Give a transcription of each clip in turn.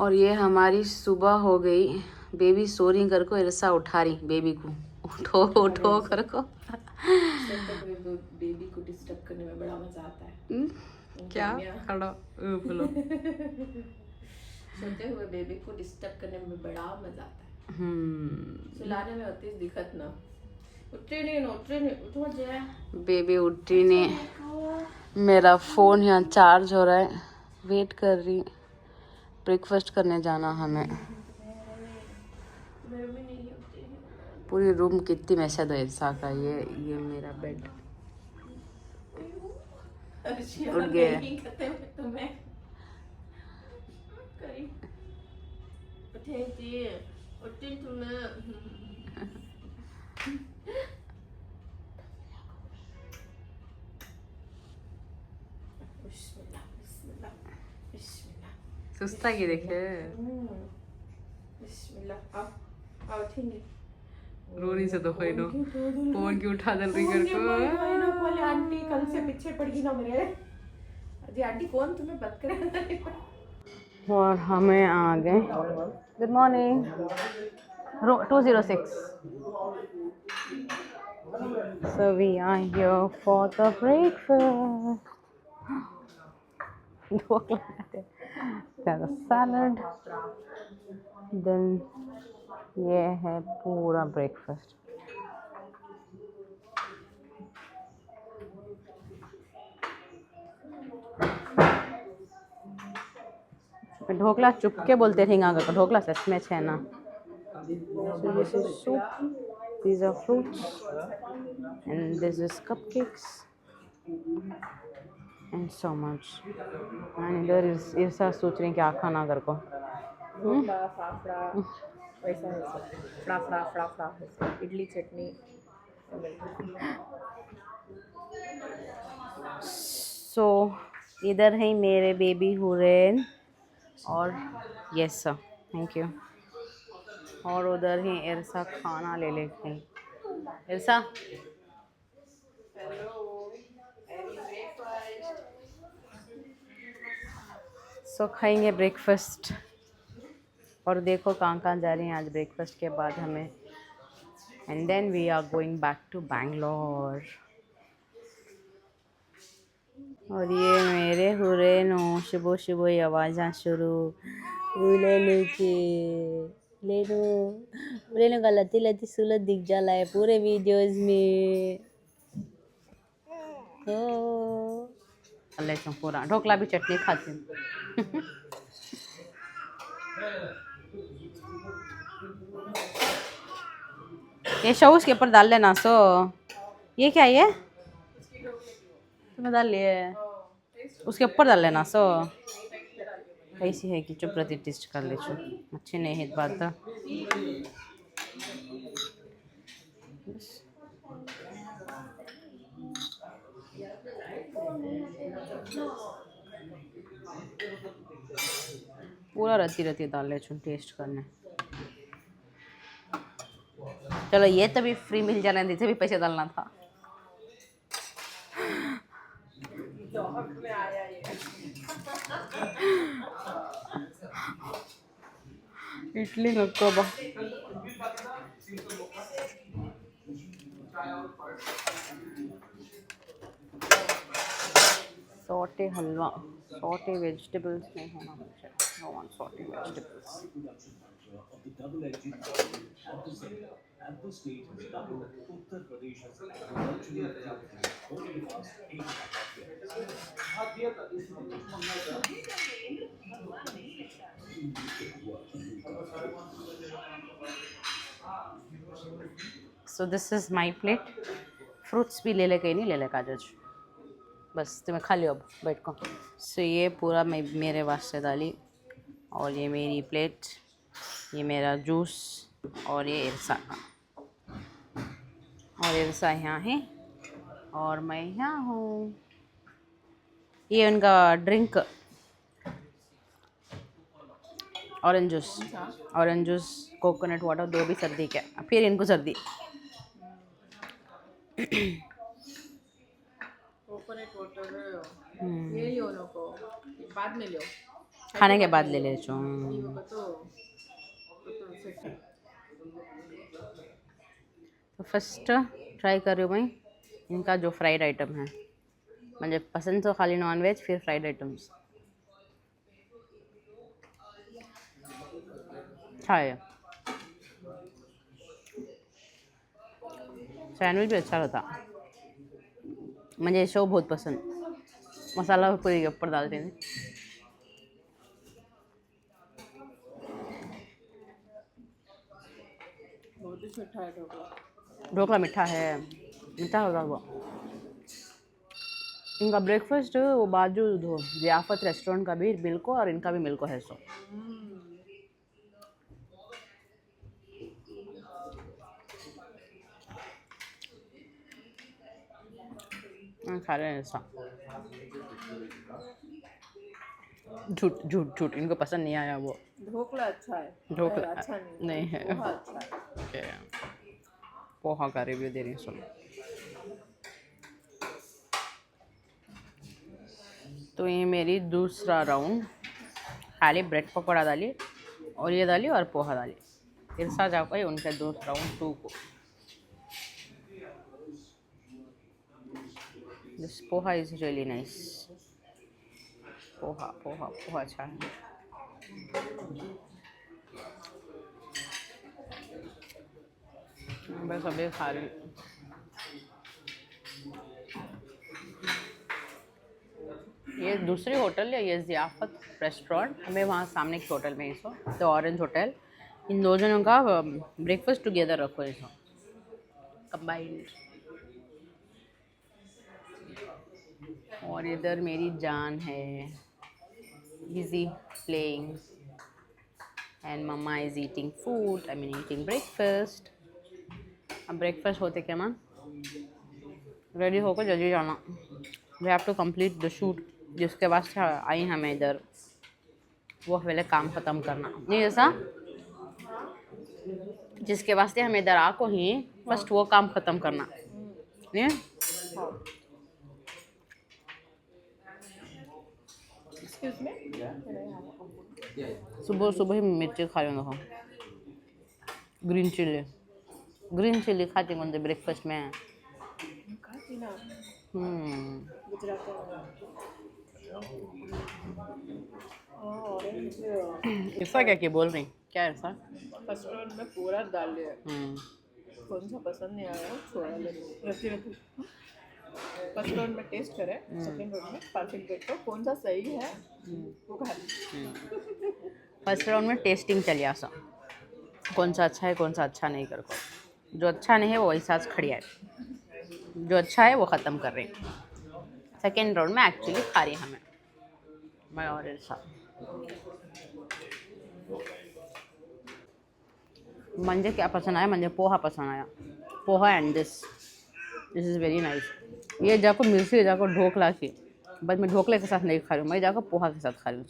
और ये हमारी सुबह हो गई। बेबी सो रही कर को इरसा उठा रही बेबी को, उठो उठो कर को। बेबी को डिस्टर्ब करने में बड़ा मजा आता है। क्या खड़ा बोलो। सोते हुए बेबी को डिस्टर्ब करने में बड़ा मजा आता है। सुलाने में होती दिक्कत ना। उठे नहीं उठो जाए। बेबी उठी नहीं। मेरा फोन यहाँ चार्ज हो रहा है, वेट कर रही। ब्रेकफास्ट करने जाना हमें। पूरी रूम कितनी मैसेज है ऐसा का। ये मेरा बेड उठ गया। सुस्ता की देखे। रोनी से तो कोई नो फोन की उठा दल रही कर को। आंटी कल से पीछे पड़ गई ना मेरे। अजी आंटी कौन तुम्हें बात करे। और हमें आ गए। Good morning 206। So we are here for the breakfast. There's a salad. Then ये है पूरा ब्रेकफास्ट। ढोकला चुपके बोलते थे यहाँ का ढोकला सच में है ना। So this is soup, these are fruits, and this is cupcakes, and so much. And इधर इरसा सोच रही क्या खाना घर को। इडली चटनी। So इधर है मेरे बेबी हुरैन और यस सर थैंक यू। और उधर ही इरसा खाना ले लेते हैं। इरसा सो खाएंगे ब्रेकफास्ट। और देखो कहाँ जा रही हैं आज ब्रेकफास्ट के बाद हमें। And then we are going back to Bangalore. और ये मेरे हुरैन शुभ शुभ आवाज़ शुरू ले लो गलती लती सुलत दिख जाला है पूरे वीडियोस में। लेती हूँ पूरा ढोकला भी चटनी खाती हूँ। ये शो उसके ऊपर डाल लेना। सो ये क्या है? ये तुम्हें डाल लिए उसके ऊपर डाल लेना। सो कैसी है कि चुप रहती टेस्ट कर ले चुप अच्छी नहीं है बात तो। पूरा रहती डाल ले चुन टेस्ट करने। चलो ये तो भी फ्री मिल जाना थे भी पैसे डालना था। इडली नको बा। सॉटे हलवा सॉटे वेजिटेबल्स नहीं होना मुझे। No one sauté vegetables. So this is my plate. Fruits भी ले ले कहीं नहीं ले ले काजज बस तुम्हें खा लियो अब बैठ को। सो ये पूरा मैं मेरे वास्ते डाली। और ये मेरी प्लेट, ये मेरा जूस और ये इरसा का। और इरसा यहाँ है और मैं यहाँ हूँ। ये उनका drink orange juice coconut water दो भी सर्दी क्या फिर इनको सर्दी। कोकोनट वाटर ले लियो नको बाद में लियो। खाने के बाद ले ले जो। तो फर्स्ट ट्राय कर रही हूँ मैं इनका जो फ्राइड आइटम है, मुझे पसंद तो खाली नॉन वेज, फिर फ्राइड आइटम्स अच्छा है। सैंडविच भी अच्छा रहता, मुझे शो बहुत पसंद, मसाला पूरी के ऊपर डालते हैं। बहुत ही मीठा है ढोकला। ढोकला मीठा है, मीठा होगा वो। इनका ब्रेकफास्ट वो बाजू दो ज़ियाफ़त रेस्टोरेंट का भी मिल्को और इनका भी मिल्को है सो। खा रहे हैं ऐसा, झूठ झूठ झूठ, इनको पसंद नहीं आया वो ढोकला। अच्छा है, ढोकला अच्छा नहीं है। पोहा अच्छा है। ओके, पोहा का रिव्यू दे रही हूँ सुनो। तो ये मेरी दूसरा राउंड, खाली ब्रेड पकौड़ा डाली और ये डाली और पोहा डाली, फिर साथ जाकर ही उनके दूसरा राउंड 2 को। This poha is really nice. Poha poha poha अच्छा है। बस अभी खा रही हूँ। ये दूसरी होटल है, ये ज़ियाफ़त रेस्टोरेंट, हमें वहाँ सामने की होटल में इसको, तो ऑरेंज होटल। इन दो जनों का ब्रेकफास्ट टुगेदर रखो इसको, कंबाइंड। और इधर मेरी जान है, busy playing, and mamma is eating food, I mean eating breakfast. अब ब्रेकफास्ट होते क्या मां रेडी होकर जल्दी जाना, we have to complete the shoot, जिसके बाद से आई हमें इधर, वो पहले काम ख़त्म करना नहीं ऐसा, जिसके वास्ते हमें इधर आको ही फर्स्ट वो काम ख़त्म करना नहीं। सुबह सुबह ही मिर्ची खा रही हूँ, ग्रीन चिल्ली खाती हूँ ब्रेकफास्ट में। खाती ना ऐसा क्या बोल रही, क्या ऐसा? फर्स्ट राउंड में पूरा डाल लिया, कौन सा पसंद नहीं आया छोड़ा ले रखी। फर्स्ट राउंड में टेस्ट करे, सेकंड राउंड में परफेक्ट देखो कौन सा सही है वो खा ले। फर्स्ट राउंड में टेस्टिंग चली आसा, कौन सा अच्छा है कौन सा अच्छा नहीं कर को, जो अच्छा नहीं है वो वही साथ खड़ी है, जो अच्छा है वो ख़त्म कर रही। सेकेंड राउंड में एक्चुअली खा रही हमें मैं और ऐसा। मुझे क्या पसंद आया, मुझे पोहा पसंद आया, poha and this is very nice. ये जाको मिर्ची जाको ढोकला की, बस मैं ढोकले के साथ नहीं खा रही हूँ, मैं जाकर पोहा के साथ खा रही हूँ,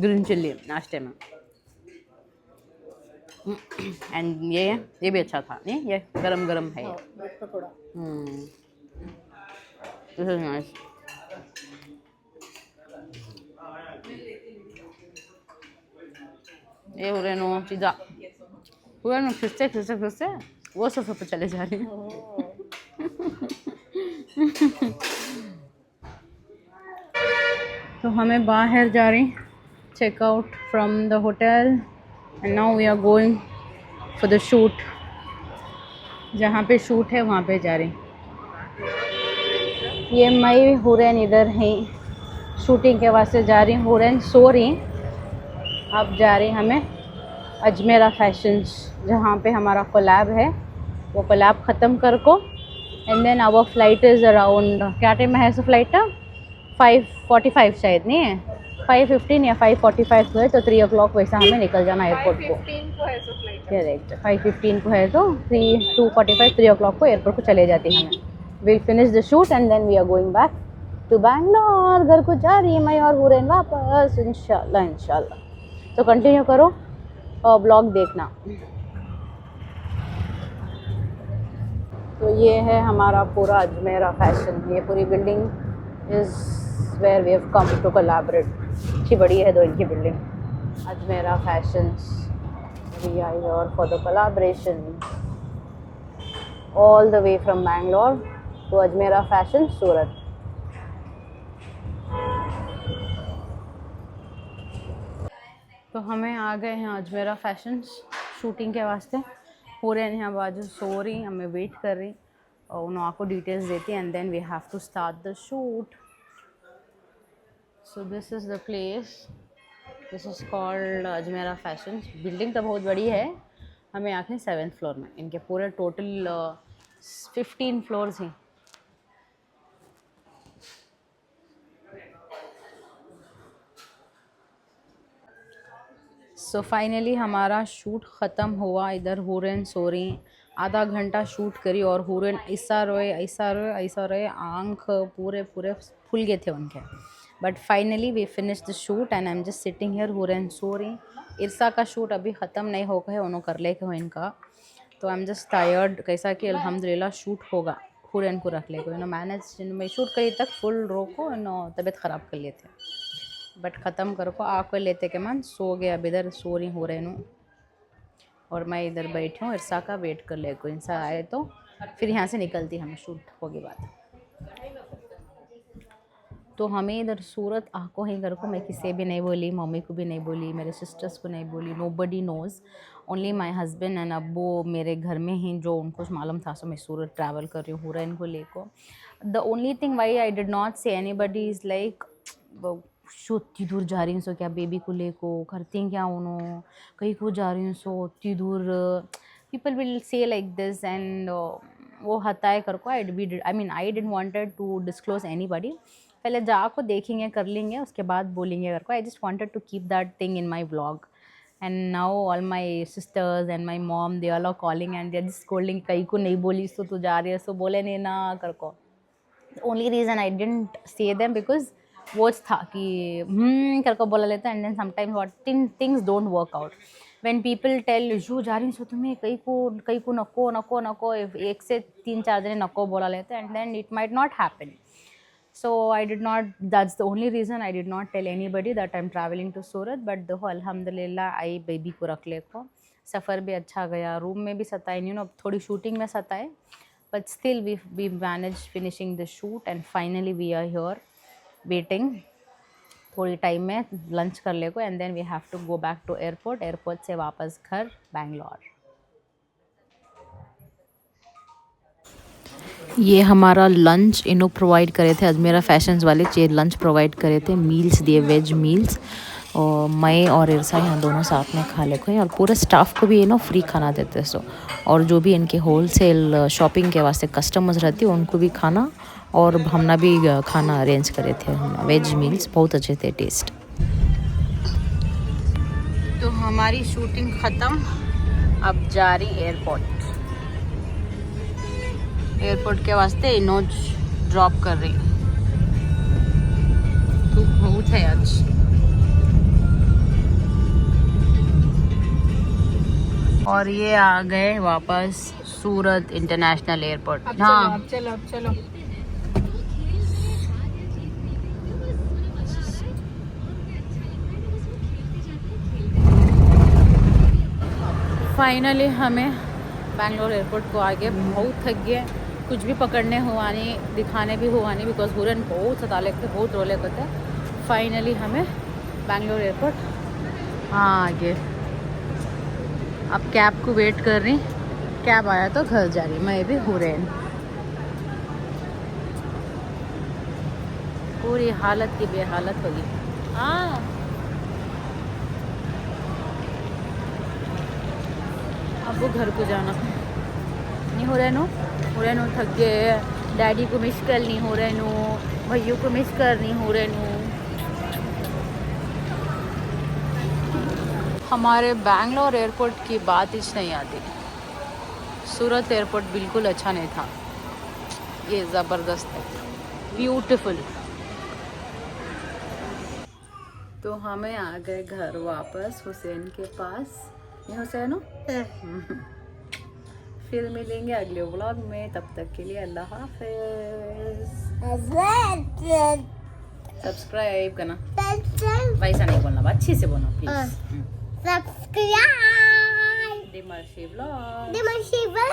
ग्रीन चिल्ली नाश्ते में। एंड ये भी अच्छा था, नहीं ये गरम गरम है ये। Bread pakora this is nice. ये हो रहे नो पिज़्ज़ा, पूरा नो फिर से वो सोफे पर चले जा रही हैं। तो हमें बाहर जा रही, check out from the hotel and now we are going for the shoot, जहाँ पे शूट है वहाँ पे जा रही। ये मई हुरैन इधर है, शूटिंग के वास्ते जा रही, हुरैन सो रही। अब जा रही हमें अजमेरा फैशंस, जहाँ पे हमारा कोलैब है, वो कोलैब ख़त्म कर को and then our flight is around, क्या टाइम है ऐसा फ्लाइट था 5:45 शायद, नहीं है 5:15 या 5:45 को है, तो 3 o'clock वैसा हमें निकल जाना एयरपोर्ट को। 5:15 को है सो फ्लाइट, करेक्ट 5:15 को है, तो 2:45 3 o'clock को एयरपोर्ट को चले जाती हमें। Will finish the shoot and then we are going back to Bangalore, घर को जा रही है मैं और हुरैन वापस इंशाल्लाह इंशाल्लाह। तो कंटिन्यू करो और ब्लॉग देखना। तो ये है हमारा पूरा अजमेरा फैशन, ये पूरी building is where we have come to collaborate. अच्छी बड़ी है दो इनकी building. Ajmera fashions, we are here for the collaboration all the way from Bangalore to Ajmera fashion Surat. तो हमें आ गए हैं अजमेरा फैशंस शूटिंग के वास्ते। हो रहे हैं यहाँ बाजू सो रही, हमें वेट कर रही और उन्होंने आपको डिटेल्स देती and then we have to start the shoot. So this is the place, this is called Ajmera Fashions. Building तो बहुत बड़ी है, हमें आके 7th फ्लोर में। इनके पूरे टोटल 15 फ्लोर्स हैं। सो फाइनली हमारा शूट ख़त्म हुआ। इधर हुरैन सो रही, आधा घंटा शूट करी और हुरैन ऐसा रोए ऐसा रोए ऐसा रोए, आँख पूरे पूरे फूल गए थे उनके। But finally we finish the shoot and I am just sitting here. Hurain सो रही, इरसा का शूट अभी ख़त्म नहीं हो गया, उन्होंने कर ले हो इनका। तो आई एम जस्ट टायर्ड, कैसा कि अल्हम्दुलिल्लाह शूट होगा। हुरैन को रख ले को मैनेज में शूट करी तक फुल रोको तबीयत ख़राब कर लिए थे, बट ख़त्म कर को आकर लेते के मन सो गया। अब इधर सो रही हो रहे नू और मैं इधर बैठी हूँ इरसा का वेट कर ले को। इंसा आए तो फिर यहाँ से निकलती, हमें शूट होगी बात। तो हमें इधर सूरत आको ही घर को मैं किसी भी नहीं बोली, मम्मी को भी नहीं बोली, मेरे सिस्टर्स को नहीं बोली, nobody nose, only my husband and अब्बू मेरे घर में ही, जो उनको मालूम था। सो मैं सूरत ट्रैवल कर रही हूँ हुरैन इनको लेको। The only thing why I did not say anybody is like show इतनी दूर जा रही हूँ सो क्या बेबी को लेको करती क्या उन्होंने, कहीं को जा रही हूँ सो इतनी दूर, people will say like this and वो हताए कर को। I did wanted to disclose anybody, पहले जा को देखेंगे कर लेंगे उसके बाद बोलेंगे कर को। I just wanted to keep that thing in my vlog and now all my sisters and my mom they are calling and they are just scolding, कहीं को नहीं बोली सो तू जा रही है सो बोले नहीं ना कर को। Only reason I didn't say them because वो था कि कर को बोला लेता and then sometimes what things don't work out when people tell you जा रही सो तुम्हें कहीं को नको नको नको, एक से 3-4 जने नको बोला लेते and then it might not happen. So I did not, that's the only reason I did not tell anybody that I'm traveling to Surat, but the whole alhamdulillah I baby को रख ले को। सफ़र भी अच्छा गया, रूम में भी सताए नहीं, थोड़ी शूटिंग में सताए, but still we managed finishing the shoot and finally we are here waiting। थोड़ी टाइम में लंच कर ले को and then we have to go back to airport, airport से वापस घर बैंगलोर। ये हमारा लंच इन्हों प्रोवाइड करे थे, अजमेरा फैशंस वाले लंच प्रोवाइड करे थे, मील्स दिए, वेज मील्स, और मैं और इरसा यहाँ दोनों साथ में खा लेते हैं और पूरे स्टाफ को भी ये फ्री खाना देते सो। और जो भी इनके होलसेल शॉपिंग के वास्ते कस्टमर्स रहती है उनको भी खाना, और हमने भी खाना अरेंज करे थे, वेज मील्स बहुत अच्छे थे टेस्ट। तो हमारी शूटिंग ख़त्म, अब जा रही एयरपोर्ट। एयरपोर्ट के वास्ते इनोज ड्रॉप कर रही, तो बहुत है आज। और ये आ गए वापस सूरत इंटरनेशनल एयरपोर्ट। हाँ चलो अब चलो। फाइनली हमें बैंगलोर एयरपोर्ट को आ गए, बहुत थक गए, कुछ भी पकड़ने हुआ नहीं, दिखाने भी हुआ नहीं, बिकॉज हुरैन बहुत सताले थे, बहुत रोले को थे। फाइनली हमें बैंगलोर एयरपोर्ट आ गए। अब कैब को वेट कर रही, कैब आया तो घर जा रही, मैं भी हुरैन। पूरी हालत की बेहालत होगी। हाँ अब वो घर को जाना नहीं हो रहे नो थक गए, डैडी को मिस कर नहीं हो रहे नो, भैया को मिस कर नहीं हो रहे नो। हमारे बैंगलोर एयरपोर्ट की बात ही नहीं आती, सूरत एयरपोर्ट बिल्कुल अच्छा नहीं था, ये ज़बरदस्त है, ब्यूटीफुल। तो हमें आ गए घर वापस हुसैन के पास। ये हुसैन हो फिर मिलेंगे अगले व्लॉग में, तब तक के लिए अल्लाह हाफिज़। सब्सक्राइब करना, सब्सक्राइब वैसा नहीं बोलना, अच्छे से बोलना प्लीज। Subscribe डिमर्शी vlog. दिमाग से बाय।